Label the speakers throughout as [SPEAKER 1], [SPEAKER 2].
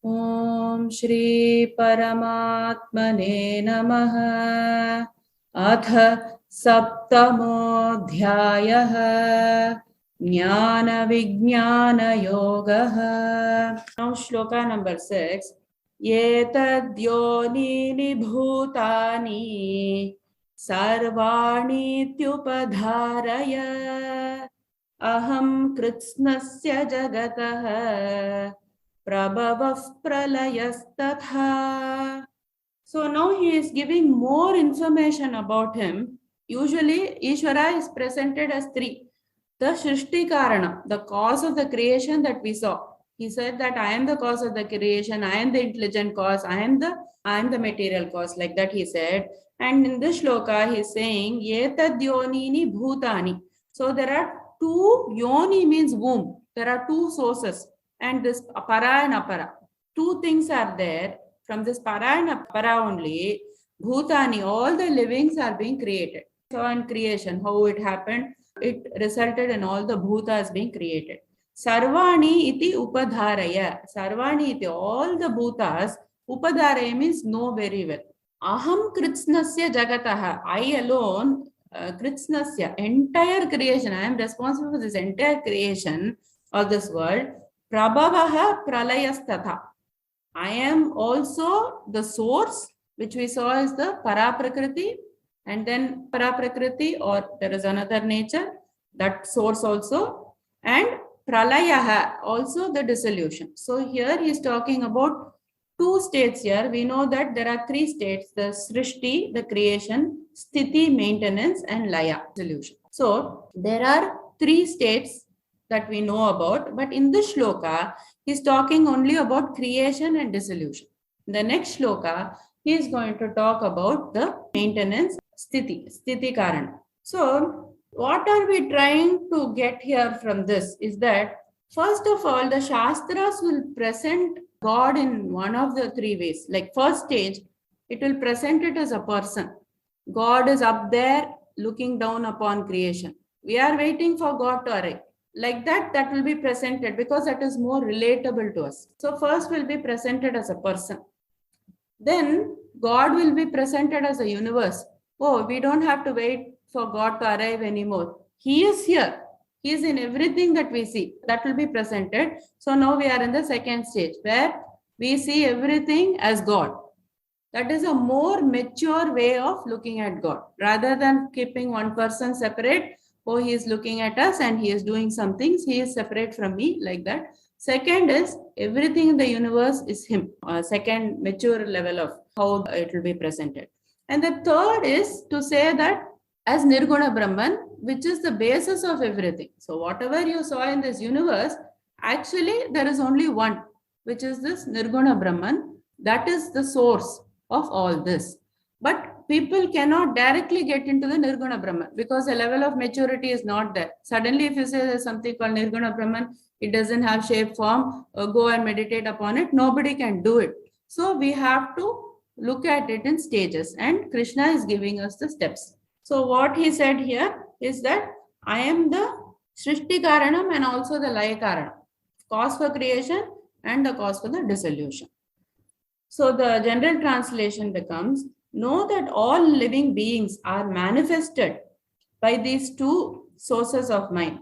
[SPEAKER 1] ॐ श्री परमात्मने नमः। अथ सप्तमोऽध्यायः ज्ञानविज्ञानयोगः। Now shloka number 6. एतद्योनीनि भूतानि सर्वाणीत्युपधारय अहं कृत्स्नस्य जगतः प्रभवः प्रलयस्तथा. So now he is giving more information about him. Usually Ishvara is presented as three. The Shrishti Karana, the cause of the creation that we saw. He said that I am the cause of the creation, I am the intelligent cause, I am the material cause, like that he said. And in this shloka he is saying Etad yonini bhutani. So there are two. Yoni means womb. There are two sources, and this para and apara. Two things are there. From this para and apara only, bhutani, all the livings are being created. So in creation, how it happened, it resulted in all the bhutas being created. Sarvani iti upadharaya. Sarvani iti, all the bhutas. Upadharaya means know very well. Aham kritsnasya jagataha. I alone, kritsnasya, entire creation. I am responsible for this entire creation of this world. Prabhavaha pralayasthatha. I am also the source, which we saw is the Paraprakriti, and then Paraprakriti, or there is another nature, that source also, and Pralayaha, also the dissolution. So here he is talking about two states here. We know that there are three states: the Srishti, the creation, Sthiti, maintenance, and Laya, dissolution. So there are three states that we know about, but in this shloka, he is talking only about creation and dissolution. In the next shloka, he is going to talk about the maintenance, sthiti karana. So what are we trying to get here from this is that, first of all, the Shastras will present God in one of the three ways. Like first stage, it will present it as a person. God is up there looking down upon creation. We are waiting for God to arrive. Like that will be presented because that is more relatable to us. So first will be presented as a person. Then God will be presented as a universe. Oh, we don't have to wait for God to arrive anymore. He is here. He is in everything that we see. That will be presented. So now we are in the second stage where we see everything as God. That is a more mature way of looking at God, rather than keeping one person separate. Oh, he is looking at us and he is doing some things. He is separate from me, like that. Second is everything in the universe is him. Second mature level of how it will be presented. And the third is to say that as Nirguna Brahman, which is the basis of everything. So whatever you saw in this universe, actually there is only one, which is this Nirguna Brahman. That is the source of all this. But people cannot directly get into the Nirguna Brahman because the level of maturity is not there. Suddenly, if you say there's something called Nirguna Brahman, it doesn't have shape, form, go and meditate upon it, nobody can do it. So we have to look at it in stages, and Krishna is giving us the steps. So what he said here is that I am the Srishti Karanam and also the Laya Karanam, cause for creation and the cause for the dissolution. So the general translation becomes, know that all living beings are manifested by these two sources of mind,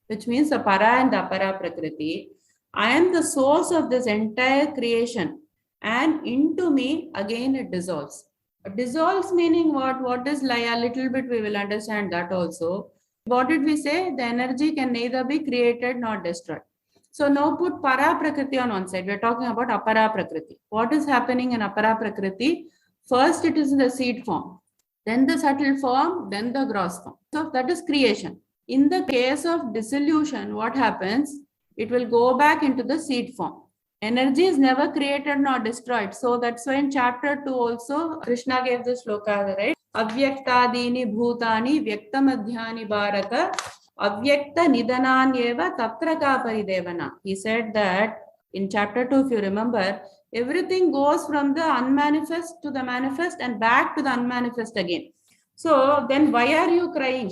[SPEAKER 1] which means the para and the apara prakriti. I am the source of this entire creation, and into me again it dissolves. Dissolves meaning what? What is Laya? A little bit we will understand that also. What did we say? The energy can neither be created nor destroyed. So now put para prakriti on one side. We are talking about apara prakriti. What is happening in apara prakriti? First it is in the seed form, then the subtle form, then the gross form. So that is creation. In the case of dissolution, what happens? It will go back into the seed form. Energy is never created nor destroyed. So that's why in chapter 2 also, Krishna gave this shloka, right? Avyaktadini bhutani vyaktamadhyani bharata avyakta nidananyeva tatra ka paridevana. He said that in chapter 2, if you remember, everything goes from the unmanifest to the manifest and back to the unmanifest again. So then why are you crying?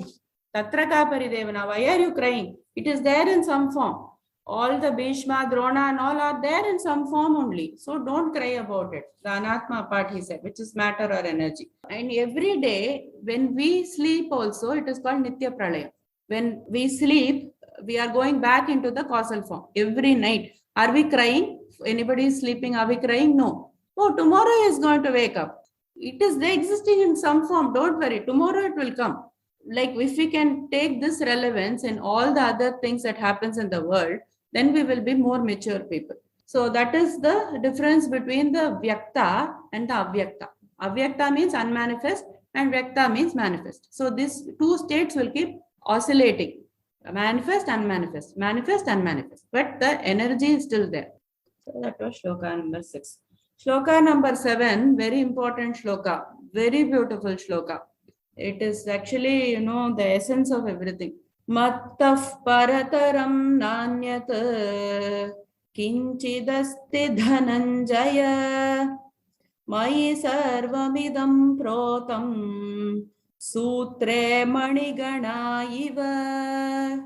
[SPEAKER 1] Tatra ka paridevana. Why are you crying? It is there in some form. All the Bhishma, Drona and all are there in some form only. So don't cry about it. The Anatma part he said, which is matter or energy. And every day when we sleep also, it is called Nitya Pralaya. When we sleep, we are going back into the causal form. Every night. Are we crying? Anybody is sleeping, are we crying? No. Oh, tomorrow is going to wake up. It is there existing in some form. Don't worry. Tomorrow it will come. Like if we can take this relevance in all the other things that happens in the world, then we will be more mature people. So that is the difference between the Vyakta and the Avyakta. Avyakta means unmanifest and Vyakta means manifest. So these two states will keep oscillating. Manifest, unmanifest, manifest, unmanifest. But the energy is still there. So that was shloka number 6. Shloka number 7, very important shloka, very beautiful shloka. It is actually, the essence of everything. Mattah parataram nanyat kinchidasti dhananjaya mayi sarvamidam protam sutre manigana iva.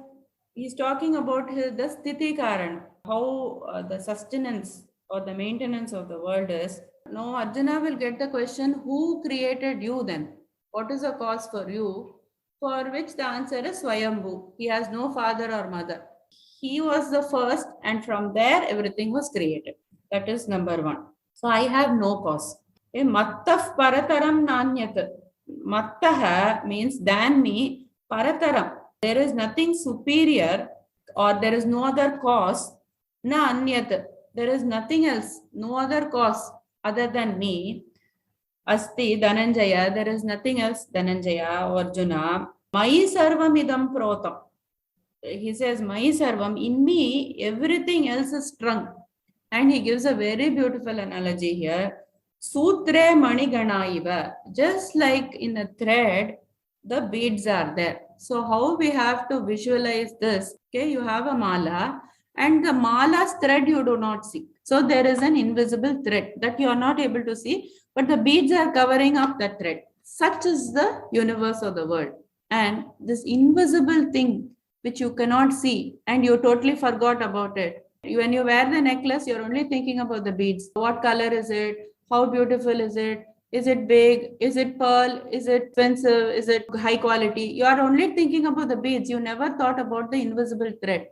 [SPEAKER 1] He is talking about the sthiti karan, how the sustenance or the maintenance of the world is. Now Arjuna will get the question, who created you then? What is the cause for you? For which the answer is Swayambhu. He has no father or mother. He was the first, and from there everything was created. That is number 1. So I have no cause. Mattah parataram nanyat. Mattah means than me, parataram. There is nothing superior or there is no other cause. Na anyat. There is nothing else, no other cause other than me. Asti Dhananjaya, there is nothing else, Dhananjaya or Arjuna. Mayi sarvam idam protam. He says, Mayi sarvam, in me, everything else is strung. And he gives a very beautiful analogy here. Sutre manigana. Just like in a thread, the beads are there. So how we have to visualize this? Okay, you have a mala and the mala's thread you do not see. So there is an invisible thread that you are not able to see, but the beads are covering up that thread. Such is the universe of the world. And this invisible thing which you cannot see and you totally forgot about it. When you wear the necklace, you're only thinking about the beads. What color is it? How beautiful is it? Is it big? Is it pearl? Is it expensive? Is it high quality? You are only thinking about the beads. You never thought about the invisible thread.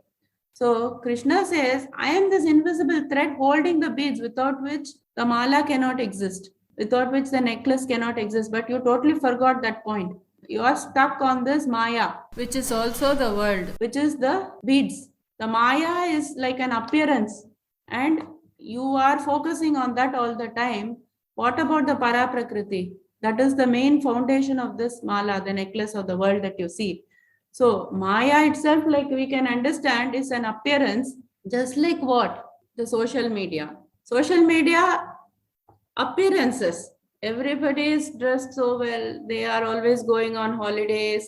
[SPEAKER 1] So Krishna says, I am this invisible thread holding the beads without which the mala cannot exist, without which the necklace cannot exist. But you totally forgot that point. You are stuck on this Maya, which is also the world, which is the beads. The Maya is like an appearance and you are focusing on that all the time. What about the Para Prakriti? That is the main foundation of this mala, the necklace of the world that you see. So Maya itself, like we can understand, is an appearance, just like what? The social media. Social media appearances. Everybody is dressed so well. They are always going on holidays.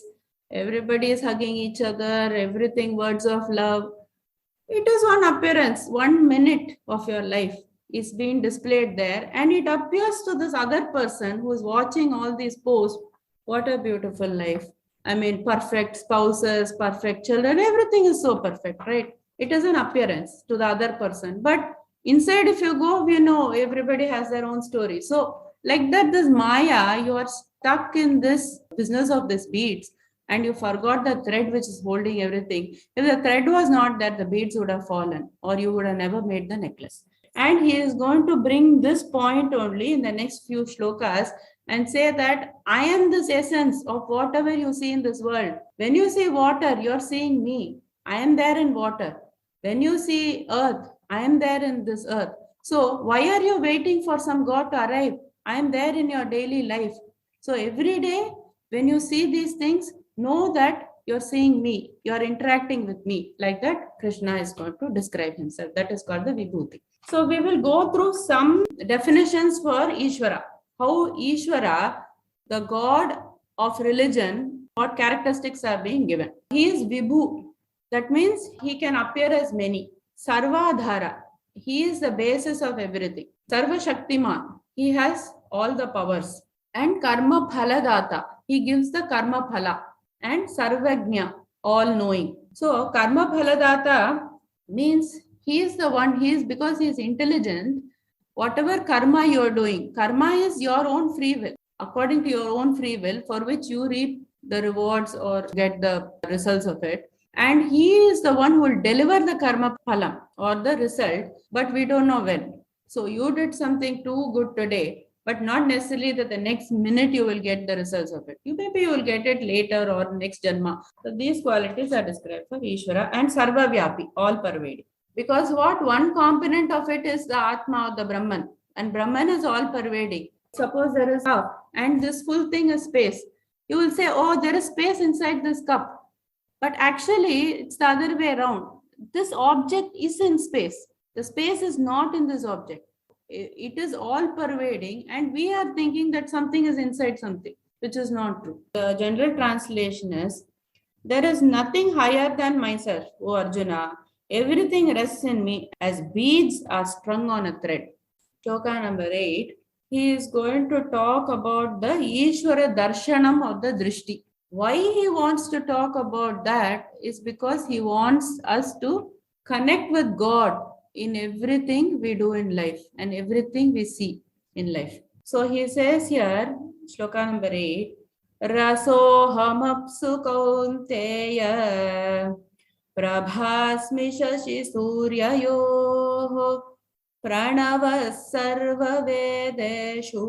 [SPEAKER 1] Everybody is hugging each other. Everything words of love. It is one appearance. 1 minute of your life is being displayed there. And it appears to this other person who is watching all these posts. What a beautiful life. I mean, perfect spouses, perfect children. Everything is so perfect, right? It is an appearance to the other person. But inside, if you go, everybody has their own story. So like that, this Maya, you are stuck in this business of these beads and you forgot the thread which is holding everything. If the thread was not there, the beads would have fallen or you would have never made the necklace. And he is going to bring this point only in the next few shlokas and say that I am this essence of whatever you see in this world. When you see water, you're seeing me. I am there in water. When you see earth, I am there in this earth. So why are you waiting for some God to arrive? I am there in your daily life. So every day, when you see these things, know that you're seeing me, you're interacting with me. Like that, Krishna is going to describe himself. That is called the Vibhuti. So we will go through some definitions for Ishvara. How Ishvara, the God of religion, what characteristics are being given. He is Vibhu. That means he can appear as many. Sarvadhara. He is the basis of everything. Sarva Shaktiman. He has all the powers. And Karma Phaladata. He gives the Karma Phala. And Sarvagnya, all knowing. So Karma Phaladata Means he is the one, because he is intelligent, whatever karma you are doing, karma is your own free will, according to your own free will, for which you reap the rewards or get the results of it. And he is the one who will deliver the karma phalam or the result, but we don't know when. So you did something too good today, but not necessarily that the next minute you will get the results of it. Maybe you will get it later or next janma. So these qualities are described for Ishvara and Sarvavyapi, all pervading. Because what one component of it is the Atma or the Brahman, and Brahman is all pervading. Suppose there is cup and this full thing is space. You will say, oh, there is space inside this cup. But actually, it's the other way around. This object is in space. The space is not in this object. It is all pervading, and we are thinking that something is inside something, which is not true. The general translation is, there is nothing higher than myself, O Arjuna. Everything rests in me as beads are strung on a thread. Shloka number 8. He is going to talk about the Ishvara Darshanam of the Drishti. Why he wants to talk about that is because he wants us to connect with God in everything we do in life and everything we see in life. So he says here, Shloka number 8, Rasohamapsu kaunteya prabhasmi shashi suryayoh pranava sarva vedeshu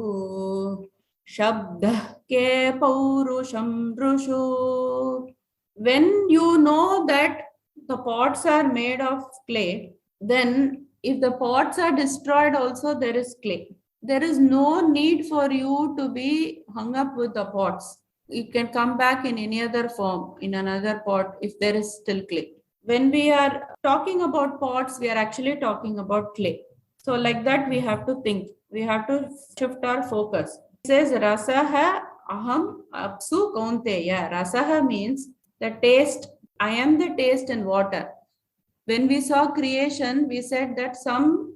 [SPEAKER 1] shabdah ke paurusham drushu. When you know that the pots are made of clay, then if the pots are destroyed also there is clay. There is no need for you to be hung up with the pots. It can come back in any other form, in another pot, if there is still clay. When we are talking about pots, we are actually talking about clay. So like that we have to think. We have to shift our focus. It says rasaha aham apsu kaunteya. Rasaha means the taste. I am the taste in water. When we saw creation, we said that some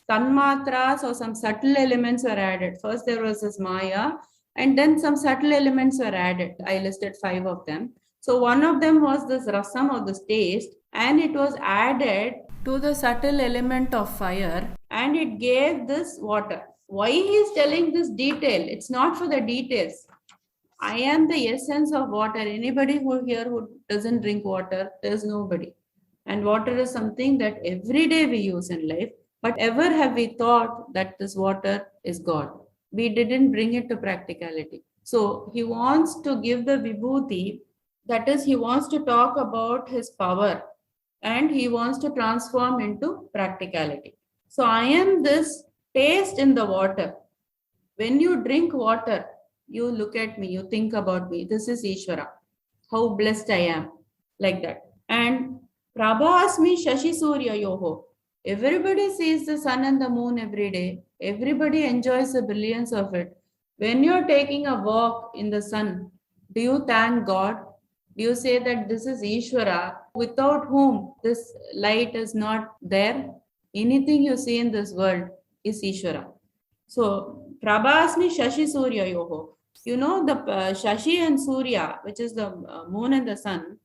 [SPEAKER 1] tanmatras or some subtle elements were added. First there was this Maya, and then some subtle elements were added. I listed 5 of them. So one of them was this rasam or this taste, and it was added to the subtle element of fire, and it gave this water. Why he is telling this detail? It's not for the details. I am the essence of water. Anybody who doesn't drink water, there's nobody. And water is something that every day we use in life. But ever have we thought that this water is God? We didn't bring it to practicality. So he wants to give the vibhuti, that is, he wants to talk about his power and he wants to transform into practicality. So I am this taste in the water. When you drink water, you look at me, you think about me. This is Ishvara. How blessed I am. Like that. And Prabhasmi Shashi Surya Yoho. Everybody sees the sun and the moon every day. Everybody enjoys the brilliance of it. When you're taking a walk in the sun, do you thank God? Do you say that this is Ishvara, without whom this light is not there? Anything you see in this world is Ishvara. So, Prabhasmi Shashi Surya Yoho. You know the Shashi and Surya, which is the moon and the sun.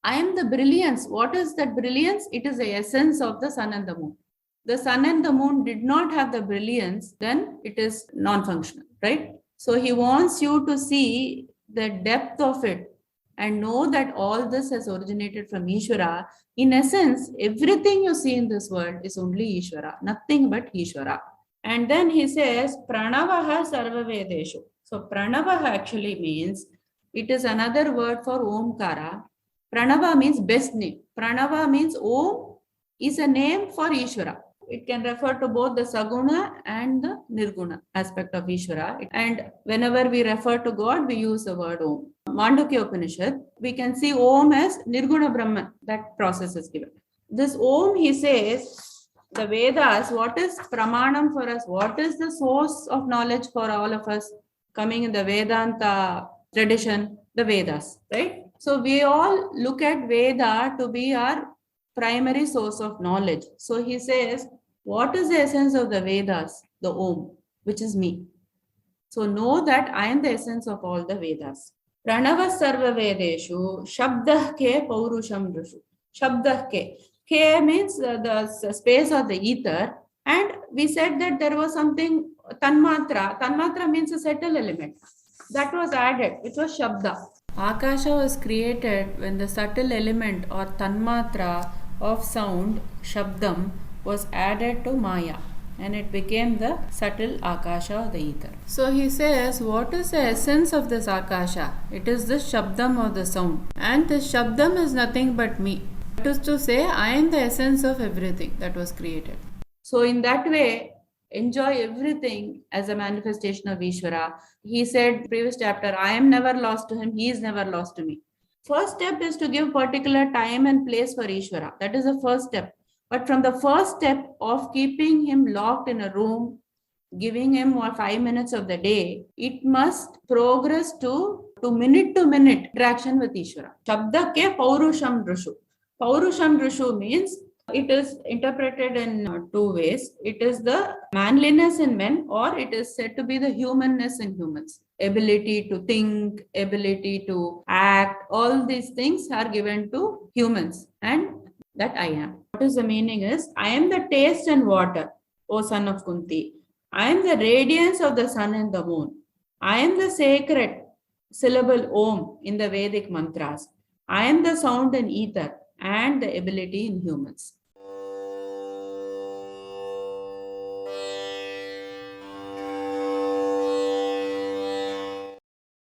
[SPEAKER 1] I am the brilliance. What is that brilliance? It is the essence of the sun and the moon. The sun and the moon did not have the brilliance, then it is non-functional, right? So he wants you to see the depth of it and know that all this has originated from Ishvara. In essence, everything you see in this world is only Ishvara, nothing but Ishvara. And then he says, Pranavaha Sarva Vedeshu. So Pranavaha actually means, it is another word for Omkara. Pranava means best name. Pranava means Om is a name for Ishvara. It can refer to both the Saguna and the Nirguna aspect of Ishvara. And whenever we refer to God, we use the word Om. Mandukya Upanishad, we can see Om as Nirguna Brahman. That process is given. This Om, he says, the Vedas, what is Pramanam for us? What is the source of knowledge for all of us? Coming in the Vedanta tradition, the Vedas, right? So we all look at Veda to be our primary source of knowledge. So he says, what is the essence of the Vedas? The Om, which is me. So know that I am the essence of all the Vedas. Pranava Sarva Vedeshu, Shabdah Ke Paurusham Drushu. Shabdah Ke. K means the space or the ether. And we said that there was something, tanmatra. Tanmatra means a subtle element. That was added, which was Shabda. Akasha was created when the subtle element or tanmatra of sound, Shabdam, was added to Maya, and it became the subtle Akasha or the ether. So he says, what is the essence of this Akasha? It is the Shabdam of the sound. And this Shabdam is nothing but me. That is to say, I am the essence of everything that was created. So in that way, enjoy everything as a manifestation of Ishvara. He said previous chapter, I am never lost to him, he is never lost to me. First step is to give particular time and place for Ishvara. That is the first step. But from the first step of keeping him locked in a room, giving him 5 minutes of the day, it must progress to minute interaction with Ishvara. Shabda ke paurusham drishu. Paurusham drishu means it is interpreted in two ways. It is the manliness in men, or it is said to be the humanness in humans. Ability to think, ability to act, all these things are given to humans, and that I am. What is the meaning is, I am the taste and water, O son of Kunti. I am the radiance of the sun and the moon. I am the sacred syllable Om in the Vedic mantras. I am the sound and ether and the ability in humans.